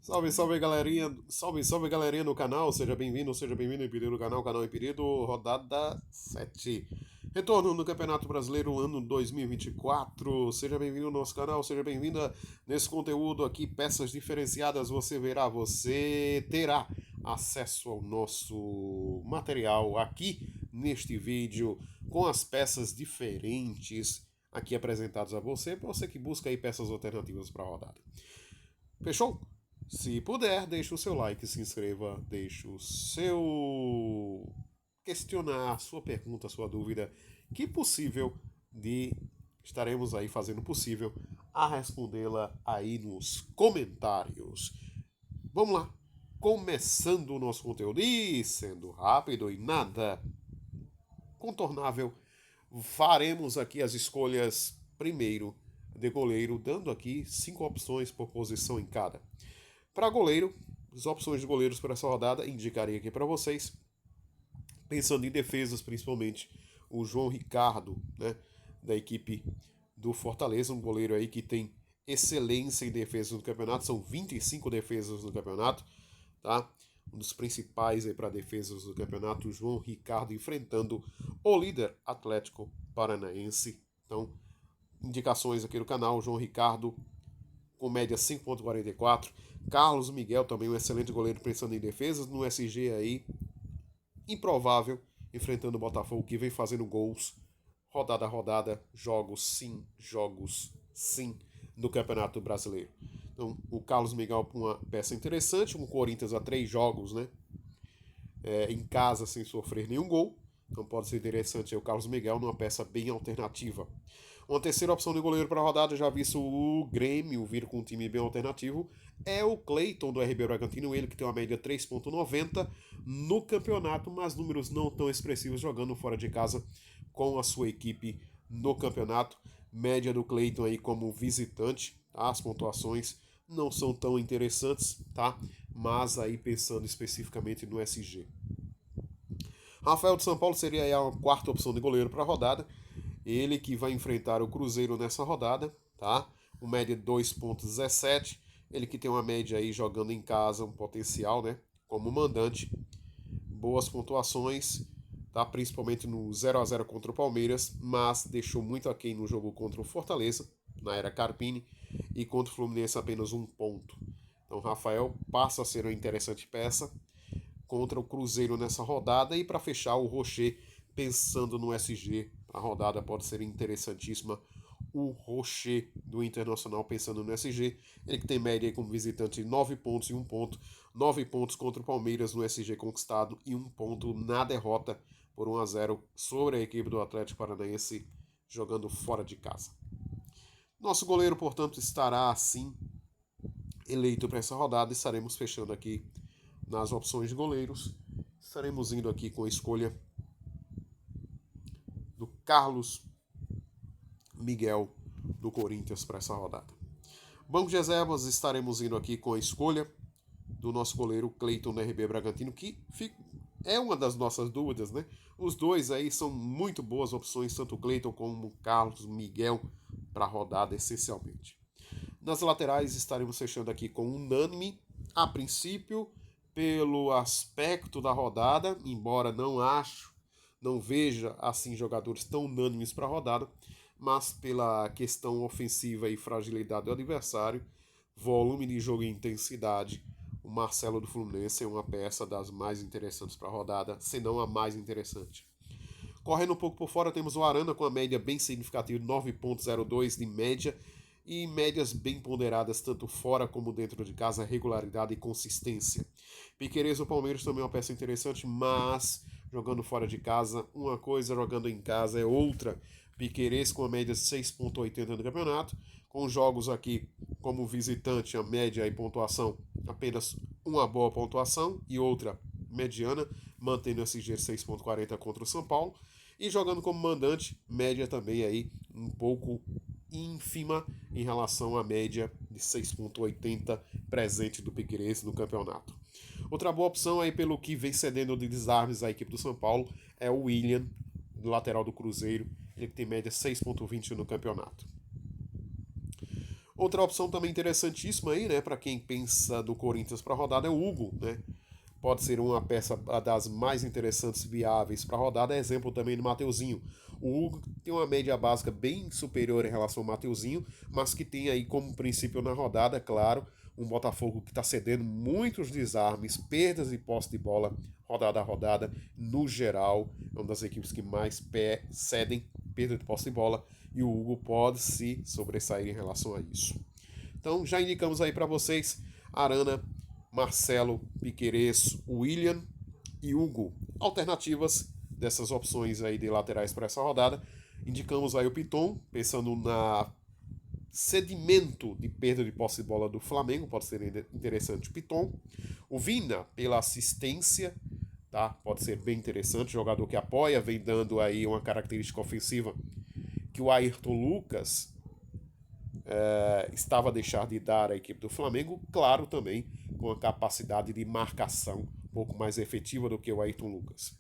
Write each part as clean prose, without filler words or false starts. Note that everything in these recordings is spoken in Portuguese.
Salve, salve galerinha, salve galerinha do canal, seja bem-vindo, Imperido do canal Imperido, rodada 7. Retorno no Campeonato Brasileiro ano 2024, seja bem-vindo ao nosso canal, seja bem-vinda nesse conteúdo aqui, peças diferenciadas, você terá acesso ao nosso material aqui neste vídeo, com as peças diferentes aqui apresentadas a você, para você que busca aí peças alternativas para a rodada. Fechou? Se puder, deixe o seu like, se inscreva, deixe o seu questionar, sua pergunta, sua dúvida, que possível de estaremos aí fazendo o possível a respondê-la aí nos comentários. Vamos lá, começando o nosso conteúdo e sendo rápido e nada contornável, faremos aqui as escolhas primeiro de goleiro, dando aqui 5 opções por posição em cada. Para goleiro, as opções de goleiros para essa rodada indicarei aqui para vocês, pensando em defesas principalmente, o João Ricardo, né, da equipe do Fortaleza, um goleiro aí que tem excelência em defesas no campeonato, são 25 defesas no campeonato, tá? Um dos principais aí para defesas do campeonato, o João Ricardo enfrentando o líder Atlético Paranaense. Então, indicações aqui do canal, João Ricardo com média 5.44. Carlos Miguel também um excelente goleiro pensando em defesas, no SG aí, improvável, enfrentando o Botafogo que vem fazendo gols, rodada a rodada, jogos sim, no Campeonato Brasileiro. Então, o Carlos Miguel com uma peça interessante, um Corinthians a 3 jogos, né? Em casa sem sofrer nenhum gol. Então pode ser interessante o Carlos Miguel numa peça bem alternativa. Uma terceira opção de goleiro para a rodada, já visto o Grêmio vir com um time bem alternativo, é o Cleiton do RB Bragantino, ele que tem uma média 3.90 no campeonato, mas números não tão expressivos jogando fora de casa com a sua equipe no campeonato. Média do Cleiton aí como visitante, tá? As pontuações não são tão interessantes, tá? Mas aí pensando especificamente no SG. Rafael de São Paulo seria aí a quarta opção de goleiro para a rodada. Ele que vai enfrentar o Cruzeiro nessa rodada, tá? Um média de 2.17. Ele que tem uma média aí jogando em casa, um potencial, né? Como mandante. Boas pontuações, tá? Principalmente no 0-0 contra o Palmeiras, mas deixou muito aquém no jogo contra o Fortaleza, na era Carpini, e contra o Fluminense apenas um ponto. Então Rafael passa a ser uma interessante peça contra o Cruzeiro nessa rodada. E para fechar, o Rocher, pensando no SG, a rodada pode ser interessantíssima. O Rocher do Internacional pensando no SG, ele que tem média como visitante 9 pontos e 1 ponto, 9 pontos contra o Palmeiras no SG conquistado e 1 ponto na derrota por 1-0 sobre a equipe do Atlético Paranaense jogando fora de casa. Nosso goleiro, portanto, estará assim eleito para essa rodada. Estaremos fechando aqui nas opções de goleiros. Estaremos indo aqui com a escolha do Carlos Miguel do Corinthians para essa rodada. Banco de reservas, estaremos indo aqui com a escolha do nosso goleiro Cleiton do RB Bragantino, que é uma das nossas dúvidas, né? Os dois aí são muito boas opções, tanto o Cleiton como o Carlos Miguel para a rodada, essencialmente. Nas laterais estaremos fechando aqui com unânime, a princípio, pelo aspecto da rodada, embora não veja assim jogadores tão unânimes para a rodada, mas pela questão ofensiva e fragilidade do adversário, volume de jogo e intensidade, o Marcelo do Fluminense é uma peça das mais interessantes para a rodada, se não a mais interessante. Correndo um pouco por fora, temos o Arana com a média bem significativa de 9.02 de média e médias bem ponderadas, tanto fora como dentro de casa, regularidade e consistência. Piquerez do Palmeiras também é uma peça interessante, mas jogando fora de casa, uma coisa, jogando em casa é outra. Piquerez com a média de 6.80 no campeonato, com jogos aqui como visitante, a média e pontuação, apenas uma boa pontuação e outra mediana, mantendo esse G 6.40 contra o São Paulo. E jogando como mandante, média também aí um pouco ínfima em relação à média de 6.80 presente do Piquerez no campeonato. Outra boa opção aí pelo que vem cedendo de desarmes a equipe do São Paulo é o William, do lateral do Cruzeiro, ele que tem média 6.20 no campeonato. Outra opção também interessantíssima aí, né, para quem pensa do Corinthians para a rodada é o Hugo, né? Pode ser uma peça das mais interessantes viáveis para a rodada, é exemplo também do Mateuzinho. O Hugo tem uma média básica bem superior em relação ao Mateuzinho, mas que tem aí como princípio na rodada, claro, um Botafogo que está cedendo muitos desarmes, perdas de posse de bola, rodada a rodada, no geral, é uma das equipes que mais cedem perda de posse de bola, e o Hugo pode se sobressair em relação a isso. Então já indicamos aí para vocês Arana, Marcelo, Piquerez, William e Hugo. Alternativas dessas opções aí de laterais para essa rodada. Indicamos aí o Piton, pensando na sedimento de perda de posse de bola do Flamengo, pode ser interessante o Piton. O Vina, pela assistência, tá? Pode ser bem interessante, jogador que apoia, vem dando aí uma característica ofensiva que o Ayrton Lucas estava a deixar de dar à equipe do Flamengo, claro também com a capacidade de marcação um pouco mais efetiva do que o Ayrton Lucas.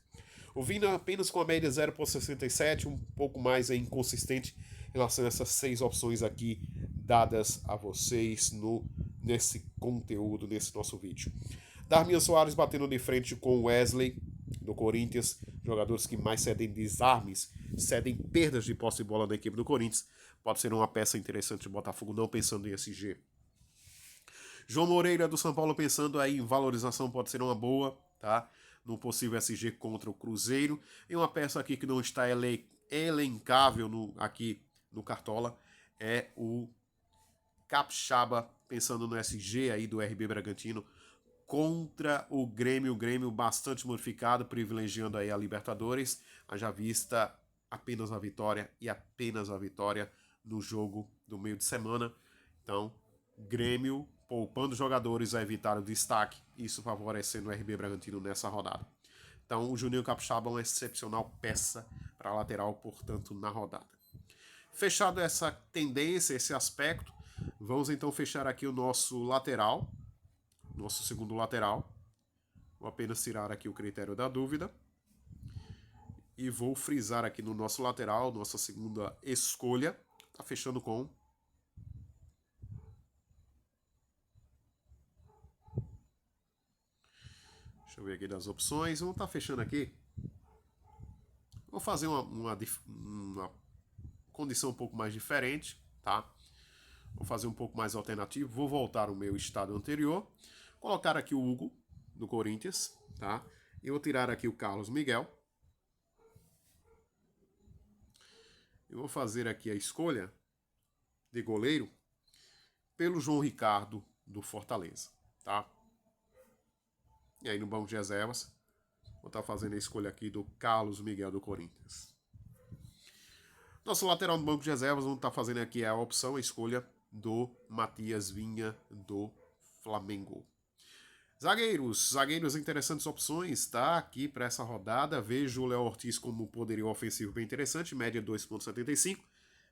O Vina apenas com a média 0,67, um pouco mais inconsistente em relação a essas 6 opções aqui dadas a vocês nesse conteúdo, nesse nosso vídeo. Darmian Soares batendo de frente com o Wesley do Corinthians, jogadores que mais cedem desarmes, cedem perdas de posse de bola na equipe do Corinthians. Pode ser uma peça interessante de Botafogo, não pensando em SG. João Moreira do São Paulo pensando aí em valorização, pode ser uma boa, tá? No possível SG contra o Cruzeiro. E uma peça aqui que não está elencável aqui no Cartola é o Capixaba, pensando no SG aí do RB Bragantino contra o Grêmio bastante modificado, privilegiando aí a Libertadores, haja vista apenas a vitória e apenas a vitória no jogo do meio de semana. Então, Grêmio poupando jogadores a evitar o destaque, isso favorecendo o RB Bragantino nessa rodada. Então, o Juninho Capixaba é uma excepcional peça para a lateral, portanto, na rodada. Fechado essa tendência, esse aspecto, vamos então fechar aqui o nosso lateral, nosso segundo lateral. Vou apenas tirar aqui o critério da dúvida. E vou frisar aqui no nosso lateral, nossa segunda escolha. Tá fechando com... Deixa eu ver aqui das opções. Vamos estar fechando aqui. Vou fazer uma condição um pouco mais diferente, tá? Vou fazer um pouco mais alternativo. Vou voltar ao meu estado anterior. Colocar aqui o Hugo, do Corinthians, tá? Eu vou tirar aqui o Carlos Miguel. Eu vou fazer aqui a escolha de goleiro pelo João Ricardo do Fortaleza, tá? E aí no banco de reservas, vou estar fazendo a escolha aqui do Carlos Miguel do Corinthians. Nosso lateral no banco de reservas, vamos estar fazendo aqui a opção, a escolha do Matias Vinha do Flamengo. Zagueiros, interessantes opções, tá? Aqui para essa rodada, vejo o Léo Ortiz como poderio ofensivo bem interessante, média 2,75.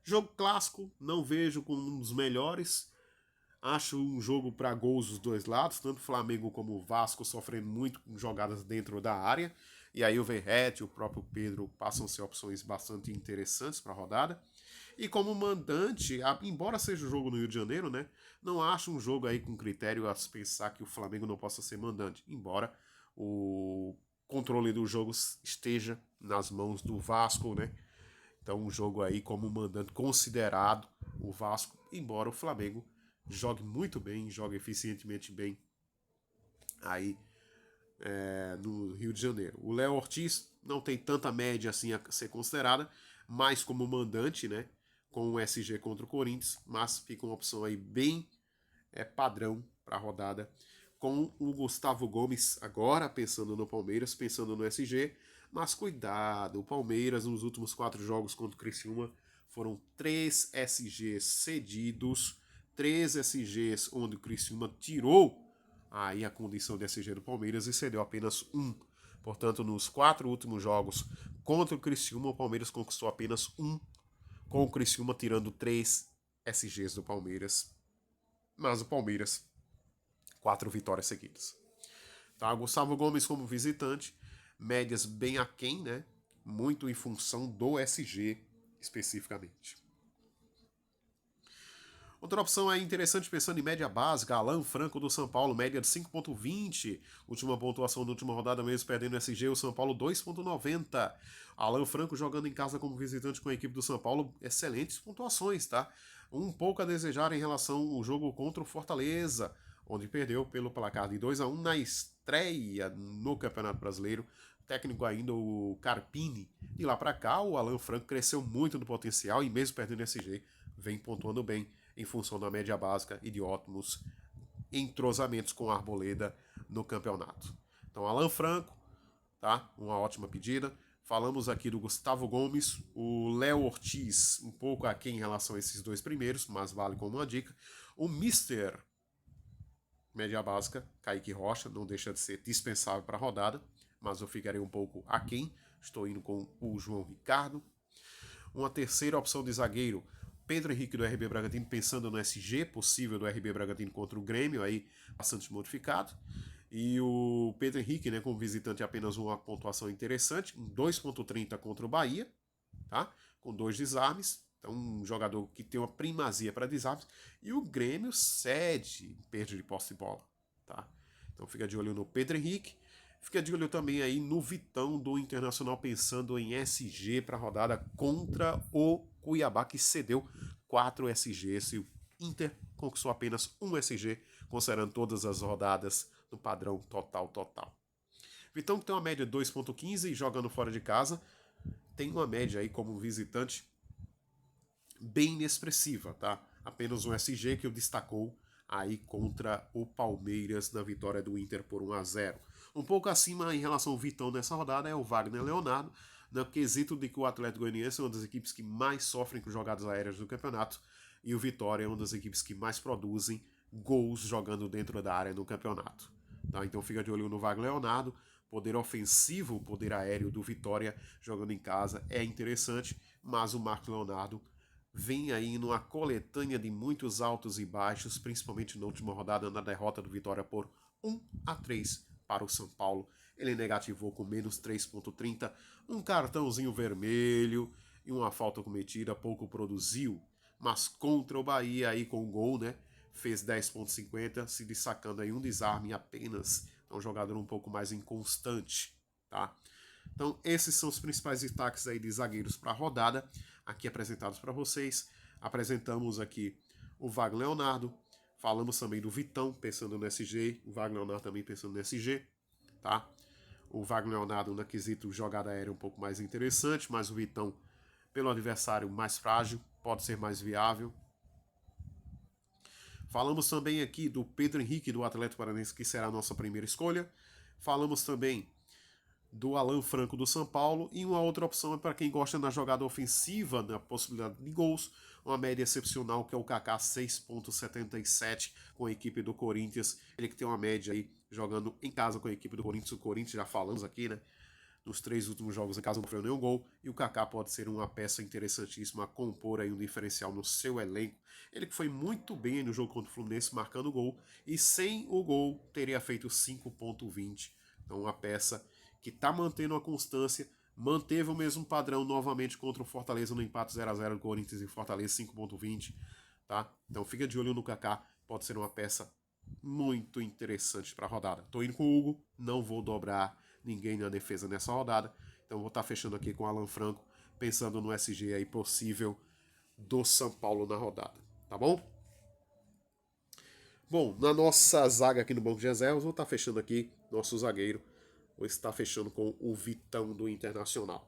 Jogo clássico, não vejo como um dos melhores. Acho um jogo para gols dos dois lados, tanto o Flamengo como o Vasco sofrendo muito com jogadas dentro da área. E aí o Verratti e o próprio Pedro passam a ser opções bastante interessantes para a rodada. E como mandante, embora seja o jogo no Rio de Janeiro, né? Não acho um jogo aí com critério a pensar que o Flamengo não possa ser mandante. Embora o controle do jogo esteja nas mãos do Vasco, né? Então um jogo aí como mandante considerado o Vasco, embora o Flamengo jogue muito bem, jogue eficientemente bem aí no Rio de Janeiro. O Léo Ortiz não tem tanta média assim a ser considerada, mais como mandante, né? Com o SG contra o Corinthians, mas fica uma opção aí bem padrão para a rodada. Com o Gustavo Gomes agora pensando no Palmeiras, pensando no SG, mas cuidado, o Palmeiras nos últimos 4 jogos contra o Criciúma foram 3 SGs cedidos, 3 SGs onde o Criciúma tirou aí a condição de SG do Palmeiras e cedeu apenas 1. Portanto, nos 4 últimos jogos contra o Criciúma, o Palmeiras conquistou apenas 1, com o Criciúma tirando 3 SGs do Palmeiras. Mas o Palmeiras, 4 vitórias seguidas. Tá? Gustavo Gomes como visitante, médias bem aquém, né? Muito em função do SG especificamente. Outra opção é interessante pensando em média básica, Alan Franco do São Paulo, média de 5.20, última pontuação da última rodada mesmo, perdendo o SG, o São Paulo 2.90. Alan Franco jogando em casa como visitante com a equipe do São Paulo, excelentes pontuações, tá? Um pouco a desejar em relação ao jogo contra o Fortaleza, onde perdeu pelo placar de 2-1 na estreia no Campeonato Brasileiro. Técnico ainda o Carpini. De lá para cá, o Alan Franco cresceu muito no potencial e mesmo perdendo o SG, vem pontuando bem em função da média básica e de ótimos entrosamentos com a Arboleda no campeonato. Então, Alan Franco, tá? Uma ótima pedida. Falamos aqui do Gustavo Gomes, o Léo Ortiz, um pouco aquém em relação a esses dois primeiros, mas vale como uma dica. O Mister, média básica, Kaique Rocha, não deixa de ser dispensável para a rodada, mas eu ficarei um pouco aquém. Estou indo com o João Ricardo. Uma terceira opção de zagueiro, Pedro Henrique do RB Bragantino, pensando no SG possível do RB Bragantino contra o Grêmio, aí bastante modificado. E o Pedro Henrique, né, como visitante, apenas uma pontuação interessante, 2.30 contra o Bahia, tá? Com 2 desarmes. Então, um jogador que tem uma primazia para desarmes. E o Grêmio cede perda de posse de bola, tá? Então, fica de olho no Pedro Henrique. Fica de olho também aí no Vitão do Internacional, pensando em SG para a rodada contra o Cuiabá, que cedeu 4 SGs e o Inter conquistou apenas 1 SG, considerando todas as rodadas no padrão total. Vitão, que tem uma média de 2.15 jogando fora de casa, tem uma média aí como visitante bem inexpressiva, tá? Apenas um SG que o destacou aí contra o Palmeiras na vitória do Inter por 1-0. Um pouco acima em relação ao Vitão nessa rodada é o Wagner Leonardo, no quesito de que o Atlético Goianiense é uma das equipes que mais sofrem com jogadas aéreas do campeonato e o Vitória é uma das equipes que mais produzem gols jogando dentro da área no campeonato. Tá? Então fica de olho no Wagner Leonardo, poder ofensivo, poder aéreo do Vitória jogando em casa é interessante, mas o Marcos Leonardo vem aí numa coletânea de muitos altos e baixos, principalmente na última rodada na derrota do Vitória por 1-3 para o São Paulo. Ele negativou com menos 3.30, um cartãozinho vermelho e uma falta cometida, pouco produziu, mas contra o Bahia aí com o gol, né? Fez 10.50, se destacando aí um desarme apenas, é um jogador um pouco mais inconstante, tá? Então, esses são os principais destaques aí de zagueiros para a rodada, aqui apresentados para vocês. Apresentamos aqui o Wagner Leonardo, falamos também do Vitão, pensando no SG, o Wagner Leonardo também pensando no SG, tá? O Wagner Leonardo na quesito jogada aérea um pouco mais interessante, mas o Vitão, pelo adversário mais frágil, pode ser mais viável. Falamos também aqui do Pedro Henrique do Atlético Paranaense, que será a nossa primeira escolha. Falamos também do Alan Franco do São Paulo, e uma outra opção é para quem gosta da jogada ofensiva, na possibilidade de gols, uma média excepcional que é o Kaká 6.77 com a equipe do Corinthians, ele que tem uma média aí jogando em casa com a equipe do Corinthians, o Corinthians já falamos aqui, né? Nos 3 últimos jogos em casa não foi nenhum gol, e o Kaká pode ser uma peça interessantíssima a compor aí um diferencial no seu elenco. Ele que foi muito bem no jogo contra o Fluminense marcando gol, e sem o gol teria feito 5.20. Então uma peça que está mantendo a constância, manteve o mesmo padrão novamente contra o Fortaleza no empate 0-0 do Corinthians e Fortaleza 5.20, tá? Então fica de olho no Kaká, pode ser uma peça muito interessante para a rodada. Tô indo com o Hugo, não vou dobrar ninguém na defesa nessa rodada, então vou estar fechando aqui com o Alan Franco, pensando no SG aí possível do São Paulo na rodada, tá bom? Bom, na nossa zaga aqui no banco de reservas, vou estar fechando aqui nosso zagueiro, vou estar fechando com o Vitão do Internacional.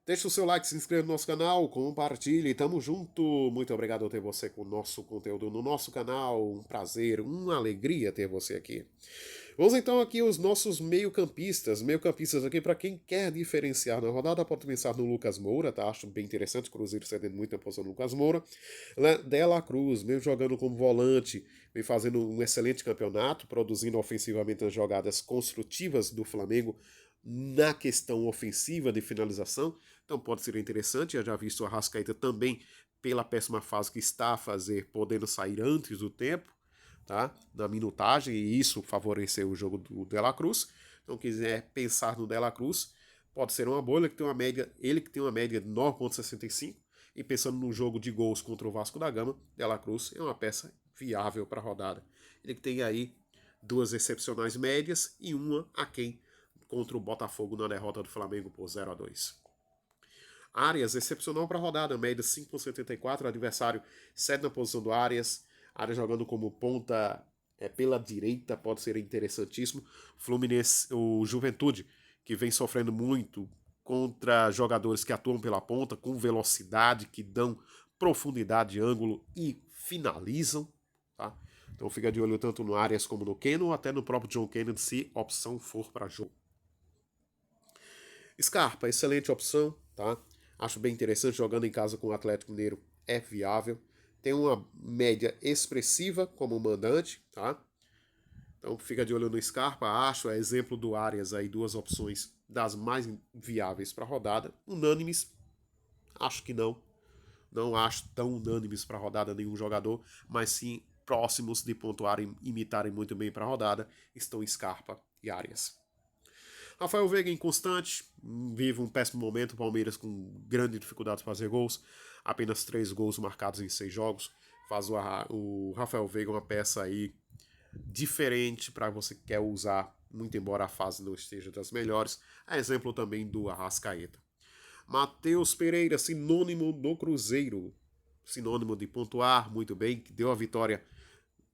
Deixe o seu like, se inscreva no nosso canal, compartilhe, tamo junto. Muito obrigado por ter você com o nosso conteúdo no nosso canal. Um prazer, uma alegria ter você aqui. Vamos então aqui os nossos meio-campistas. Meio-campistas aqui para quem quer diferenciar na rodada, pode pensar no Lucas Moura, tá? Acho bem interessante, o Cruzeiro cedendo muita posição no Lucas Moura. Dela Cruz, mesmo jogando como volante, vem fazendo um excelente campeonato, produzindo ofensivamente as jogadas construtivas do Flamengo na questão ofensiva de finalização. Então pode ser interessante, eu já visto o Arrascaeta também pela péssima fase que está a fazer, podendo sair antes do tempo, tá? Na minutagem, e isso favoreceu o jogo do De La Cruz. Então, quiser pensar no De La Cruz, pode ser uma boa, ele que tem uma média de 9.65, E pensando num jogo de gols contra o Vasco da Gama, De La Cruz é uma peça viável para a rodada. Ele tem aí 2 excepcionais médias e uma aquém contra o Botafogo na derrota do Flamengo por 0-2. Arias, excepcional para a rodada, média 5,74, adversário 7 na posição do Arias, Arias jogando como ponta pela direita, pode ser interessantíssimo. Fluminense, o Juventude, que vem sofrendo muito contra jogadores que atuam pela ponta, com velocidade, que dão profundidade, ângulo e finalizam. Tá? Então fica de olho tanto no Arias como no Keno, ou até no próprio John Kennedy, se opção for para jogo. Scarpa, excelente opção, tá? Acho bem interessante, jogando em casa com o Atlético Mineiro é viável. Tem uma média expressiva como mandante, tá? Então fica de olho no Scarpa, acho, é exemplo do Arias aí, 2 opções das mais viáveis para a rodada. Unânimes, acho que não. Não acho tão unânimes para a rodada nenhum jogador, mas sim próximos de pontuarem, imitarem muito bem para a rodada, estão Scarpa e Arias. Rafael Veiga inconstante, vive um péssimo momento, o Palmeiras com grande dificuldade de fazer gols, apenas 3 gols marcados em 6 jogos, faz o Rafael Veiga uma peça aí diferente para você que quer usar, muito embora a fase não esteja das melhores, é exemplo também do Arrascaeta. Matheus Pereira, sinônimo do Cruzeiro, sinônimo de pontuar muito bem, que deu a vitória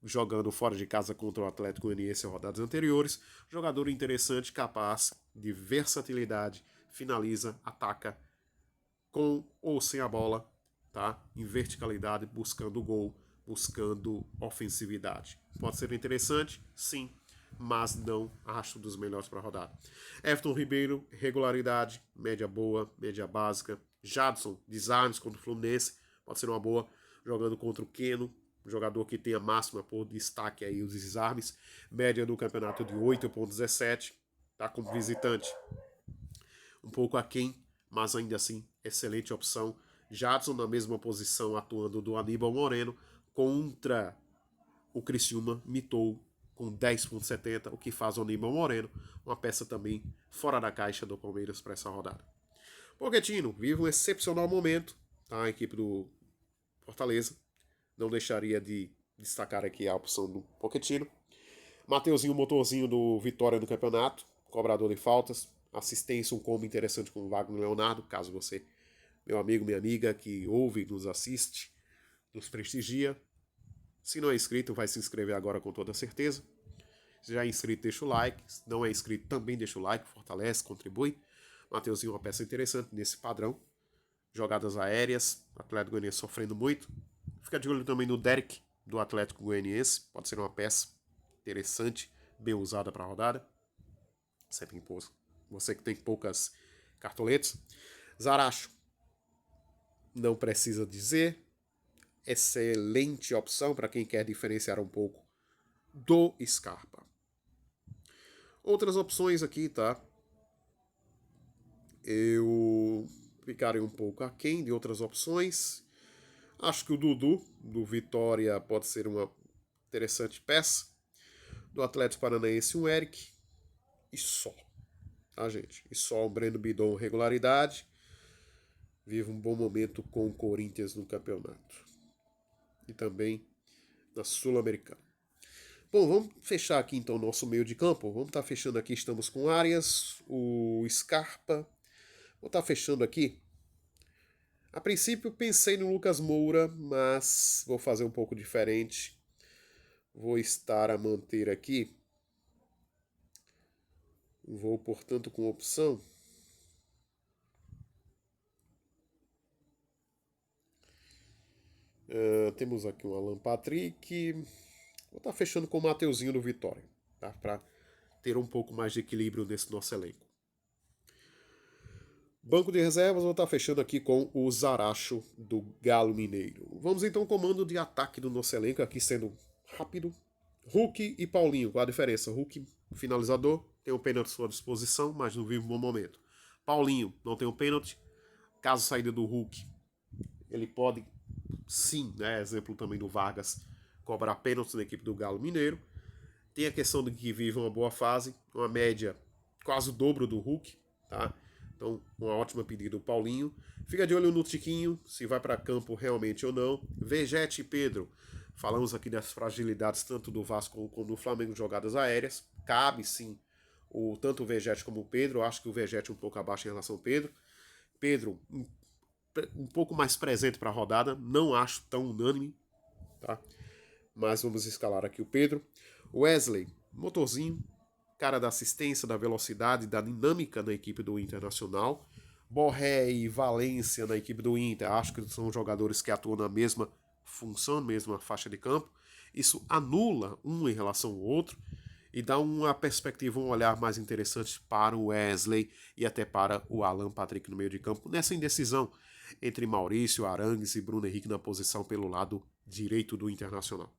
jogando fora de casa contra o Atlético Goianiense em rodadas anteriores. Jogador interessante, capaz de versatilidade, finaliza, ataca com ou sem a bola, tá? Em verticalidade, buscando gol, buscando ofensividade. Pode ser interessante, sim, mas não acho dos melhores para a rodada. Everton Ribeiro, regularidade, média boa, média básica. Jadson, desarmes contra o Fluminense, pode ser uma boa, jogando contra o Keno, jogador que tem a máxima por destaque aí os desarmes, média no campeonato de 8,17, tá como visitante. Um pouco aquém, mas ainda assim, excelente opção. Jadson na mesma posição, atuando do Aníbal Moreno, contra o Criciúma, mitou com 10,70, o que faz o Aníbal Moreno uma peça também fora da caixa do Palmeiras para essa rodada. Pochettino vive um excepcional momento, tá? A equipe do Fortaleza. Não deixaria de destacar aqui a opção do Pochettino. Mateuzinho, motorzinho do Vitória no campeonato, cobrador de faltas, assistência, um combo interessante com o Wagner Leonardo, caso você, meu amigo, minha amiga, que ouve, nos assiste, nos prestigia. Se não é inscrito, vai se inscrever agora com toda certeza. Se já é inscrito, deixa o like. Se não é inscrito, também deixa o like, fortalece, contribui. Mateuzinho, uma peça interessante nesse padrão. Jogadas aéreas, Atlético Goianiense sofrendo muito. Fica de olho também no Derek, do Atlético Goianiense. Pode ser uma peça interessante, bem usada para a rodada. Você que tem poucas cartoletas. Zaracho, não precisa dizer. Excelente opção para quem quer diferenciar um pouco do Scarpa. Outras opções aqui, tá? Eu ficarei um pouco aquém de outras opções. Acho que o Dudu, do Vitória, pode ser uma interessante peça. Do Atlético Paranaense, um Eric. E só. Tá, gente? E só o Breno Bidon, regularidade. Vive um bom momento com o Corinthians no campeonato. E também na Sul-Americana. Bom, vamos fechar aqui então o nosso meio de campo. Vamos estar fechando aqui, estamos com Arias, o Scarpa. Vou estar fechando aqui. A princípio pensei no Lucas Moura, mas vou fazer um pouco diferente. Vou estar a manter aqui. Vou, portanto, com opção. Temos aqui o Alan Patrick. Vou estar fechando com o Mateuzinho do Vitória, tá? Para ter um pouco mais de equilíbrio nesse nosso elenco. Banco de reservas, vou estar fechando aqui com o Zaracho do Galo Mineiro. Vamos então ao comando de ataque do nosso elenco, aqui sendo rápido. Hulk e Paulinho, qual a diferença? Hulk, finalizador, tem um pênalti à sua disposição, mas não vive um bom momento. Paulinho, não tem um pênalti. Caso saída do Hulk, ele pode, sim, né, exemplo também do Vargas, cobrar pênalti na equipe do Galo Mineiro. Tem a questão de que vive uma boa fase, uma média quase o dobro do Hulk, tá? Então, uma ótima pedida do Paulinho. Fica de olho no Tiquinho, se vai para campo realmente ou não. Vegete e Pedro. Falamos aqui das fragilidades tanto do Vasco como do Flamengo, jogadas aéreas. Cabe sim tanto o Vegete como o Pedro. Eu acho que o Vegete é um pouco abaixo em relação ao Pedro. Pedro, um pouco mais presente para a rodada. Não acho tão unânime, tá? Mas vamos escalar aqui o Pedro. Wesley, motorzinho, cara da assistência, da velocidade, da dinâmica na equipe do Internacional. Borré e Valência na equipe do Inter, acho que são jogadores que atuam na mesma função, mesma faixa de campo. Isso anula um em relação ao outro e dá uma perspectiva, um olhar mais interessante para o Wesley e até para o Alan Patrick no meio de campo, nessa indecisão entre Maurício, Arangues e Bruno Henrique na posição pelo lado direito do Internacional.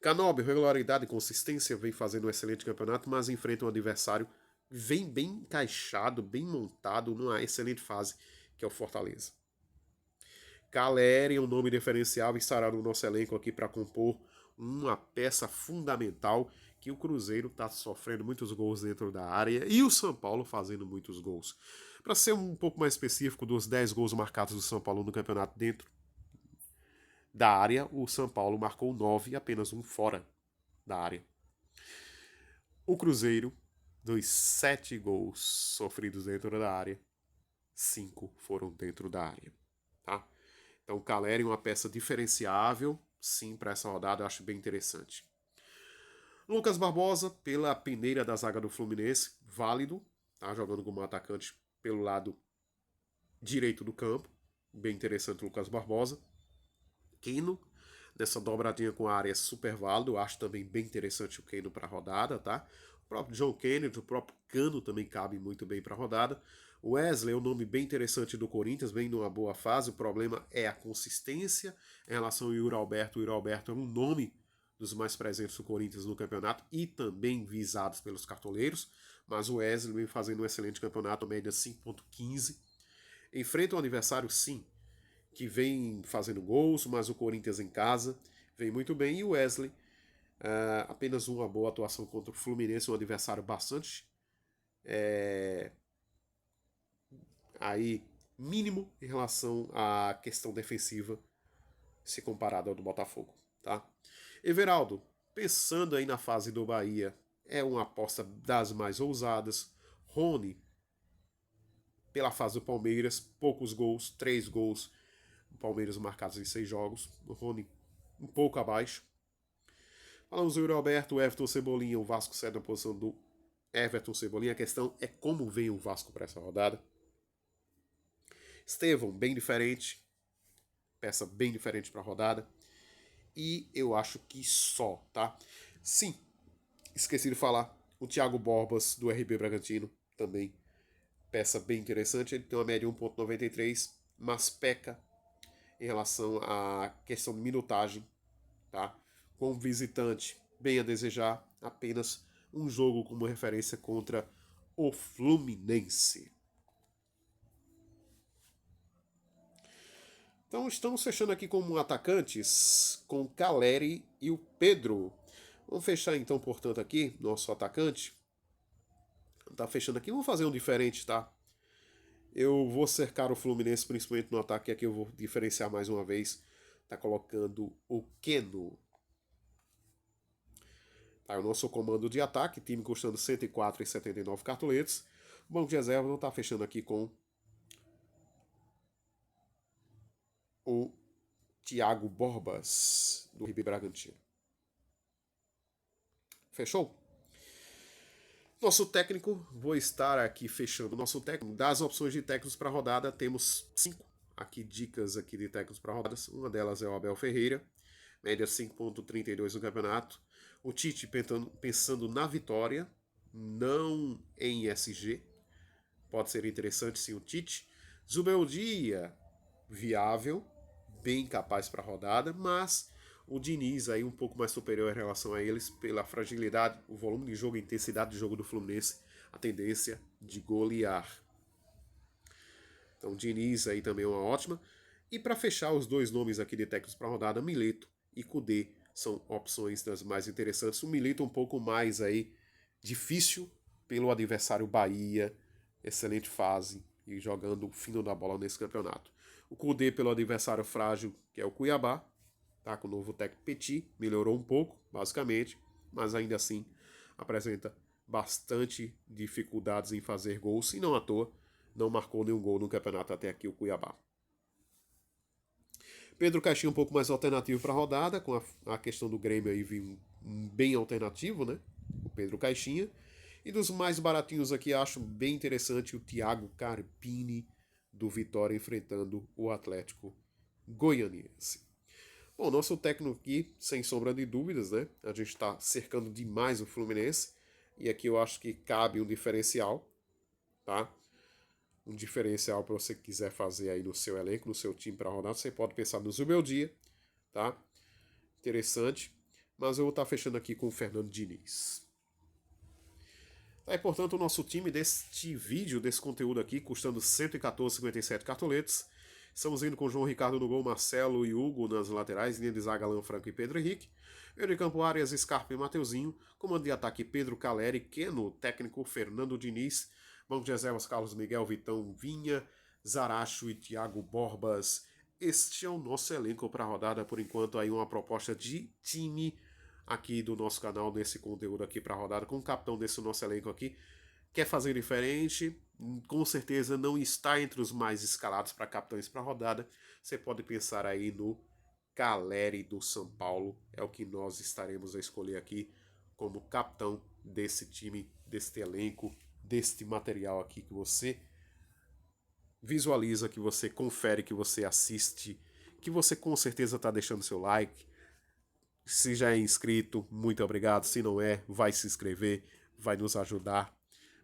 Canóbio, regularidade e consistência, vem fazendo um excelente campeonato, mas enfrenta um adversário vem bem encaixado, bem montado, numa excelente fase, que é o Fortaleza. Caleri é um nome diferencial e estará no nosso elenco aqui para compor uma peça fundamental, que o Cruzeiro está sofrendo muitos gols dentro da área e o São Paulo fazendo muitos gols. Para ser um pouco mais específico, dos 10 gols marcados do São Paulo no campeonato dentro da área, o São Paulo marcou 9 e apenas um fora da área. O Cruzeiro, dos 7 gols sofridos dentro da área, 5 foram dentro da área. Tá? Então o Caleri é uma peça diferenciável, sim, para essa rodada, eu acho bem interessante. Lucas Barbosa, pela peneira da zaga do Fluminense, válido, tá? Jogando como atacante pelo lado direito do campo, bem interessante o Lucas Barbosa. Keno, nessa dobradinha com a área super válido, acho também bem interessante o Keno para a rodada, tá? O próprio John Kennedy, o próprio Cano também cabe muito bem para a rodada. O Wesley é um nome bem interessante do Corinthians, vem numa boa fase, o problema é a consistência em relação ao Yuri Alberto. O Yuri Alberto é um nome dos mais presentes do Corinthians no campeonato e também visados pelos cartoleiros, mas o Wesley vem fazendo um excelente campeonato, média 5.15. Enfrenta um adversário, sim, que vem fazendo gols, mas o Corinthians em casa vem muito bem. E o Wesley, apenas uma boa atuação contra o Fluminense, um adversário bastante aí mínimo em relação à questão defensiva, se comparado ao do Botafogo. Tá? Everaldo, pensando aí na fase do Bahia, é uma aposta das mais ousadas. Rony, pela fase do Palmeiras, poucos gols, 3 gols, o Palmeiras marcados em 6 jogos. O Rony um pouco abaixo. Falamos do Yuri Alberto, o Everton Cebolinha, o Vasco sai na posição do Everton Cebolinha. A questão é como vem o Vasco para essa rodada. Estevão, bem diferente, peça bem diferente para a rodada. E eu acho que só, tá? Sim, esqueci de falar, o Thiago Borbas do RB Bragantino também, peça bem interessante. Ele tem uma média 1.93, mas peca em relação à questão de minutagem, tá? Com visitante, bem a desejar, apenas um jogo como referência contra o Fluminense. Então estamos fechando aqui como atacantes com Caleri e o Pedro. Vamos fechar então, portanto, aqui nosso atacante. Tá fechando aqui, vamos fazer um diferente, tá? Eu vou cercar o Fluminense, principalmente no ataque. Aqui eu vou diferenciar mais uma vez. Tá colocando o Keno. Tá, o nosso comando de ataque, time custando 104,79 cartoletes. O banco de reserva não tá fechando aqui com o Thiago Borbas, do RB Bragantino. Fechou? Nosso técnico, vou estar aqui fechando o nosso técnico. Das opções de técnicos para rodada, temos 5 aqui dicas aqui de técnicos para rodadas. Uma delas é o Abel Ferreira, média 5.32 no campeonato. O Tite pensando na vitória, não em SG. Pode ser interessante sim o Tite. Zubeldia, viável, bem capaz para a rodada, mas o Diniz aí um pouco mais superior em relação a eles pela fragilidade, o volume de jogo, a intensidade de jogo do Fluminense, a tendência de golear. Então o Diniz aí também é uma ótima. E para fechar os dois nomes aqui de técnicos para a rodada, Milito e Kudê são opções das mais interessantes. O Milito um pouco mais aí difícil pelo adversário Bahia, excelente fase e jogando o fino da bola nesse campeonato. O Kudê pelo adversário frágil, que é o Cuiabá, tá? Com o novo técnico Petit, melhorou um pouco, basicamente, mas ainda assim apresenta bastante dificuldades em fazer gols, e não à toa, não marcou nenhum gol no campeonato até aqui o Cuiabá. Pedro Caixinha um pouco mais alternativo para a rodada, com a questão do Grêmio aí vir bem alternativo, né? O Pedro Caixinha. E dos mais baratinhos aqui, acho bem interessante o Thiago Carpini, do Vitória, enfrentando o Atlético Goianiense. Bom, nosso técnico aqui, sem sombra de dúvidas, né? A gente está cercando demais o Fluminense. E aqui eu acho que cabe um diferencial, tá? Um diferencial para você quiser fazer aí no seu elenco, no seu time para rodar. Você pode pensar no Zubeldia, tá? Interessante. Mas eu vou estar fechando aqui com o Fernando Diniz. Tá, e portanto o nosso time deste vídeo, desse conteúdo aqui, custando 114,57 cartoletes. Estamos indo com João Ricardo no gol, Marcelo e Hugo nas laterais, linha de zaga Alan Franco e Pedro Henrique. Meio de campo Arias, Scarpa e Mateuzinho. Comando de ataque Pedro Caleri, Keno, técnico Fernando Diniz. Banco de reservas Carlos Miguel, Vitão, Vinha, Zaracho e Thiago Borbas. Este é o nosso elenco para a rodada. Por enquanto aí uma proposta de time aqui do nosso canal, nesse conteúdo aqui para a rodada, com o capitão desse nosso elenco aqui. Quer fazer diferente? Com certeza não está entre os mais escalados para capitães para a rodada. Você pode pensar aí no Caleri do São Paulo. É o que nós estaremos a escolher aqui como capitão desse time, deste elenco, deste material aqui que você visualiza, que você confere, que você assiste, que você com certeza está deixando seu like. Se já é inscrito, muito obrigado. Se não é, vai se inscrever, vai nos ajudar.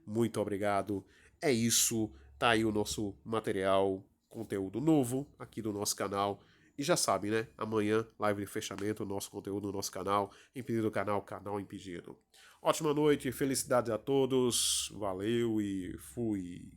Muito obrigado. É isso. Tá aí o nosso material, conteúdo novo aqui do nosso canal. E já sabe, né? Amanhã, live de fechamento, nosso conteúdo no nosso canal. Impedido do canal, canal Impedido. Ótima noite, felicidades a todos. Valeu e fui.